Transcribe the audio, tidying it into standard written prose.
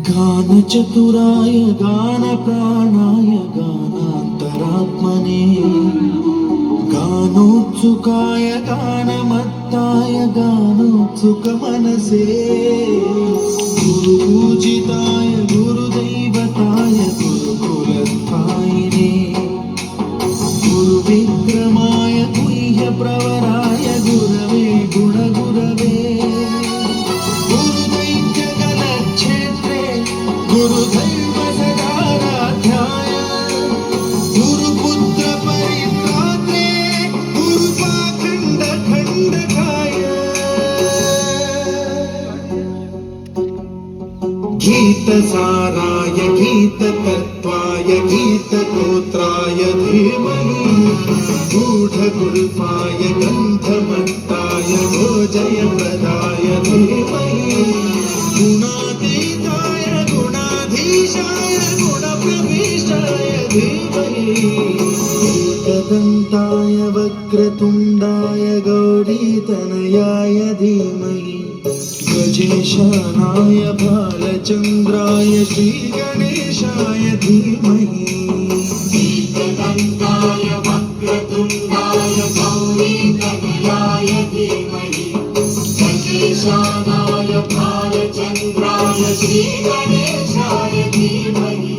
गानचतुराय गानप्राणाय गानान्तरात्मने गानोत्सुकाय गानमत्ताय गानोत्सुकमनसे गुरुपूजिताय गुरुदैवताय गुरुकुलस्थायिने गुरुविक्रमाय गुह्यप्रवराय गुरवे गुणगुरवे गुरुदैत्यगलक्षेत्रे गुरुदैव सदाराध्याय गुरुपुत्र परित्रात्रे गुरुपाखण्डखण्डकाय गीतसाराय गीततत्त्वाय गीतगोत्राय धीमहि गूढगुल्फाय गन्धमत्ताय गोजयप्रदाय धीमहि गुणातीताय गुणाधीशाय गुणप्रविष्टाय धीमहि एकदन्ताय वक्रतुण्डाय गौरीतनयाय धीमहि गजेशानाय बालचन्द्राय श्रीगणेशाय धीमहि एकदन्ताय वक्रतुण्डाय गौरीतनयाय धीमहि गजेशानाय बालचन्द्राय श्रीगणेशाय धीमहि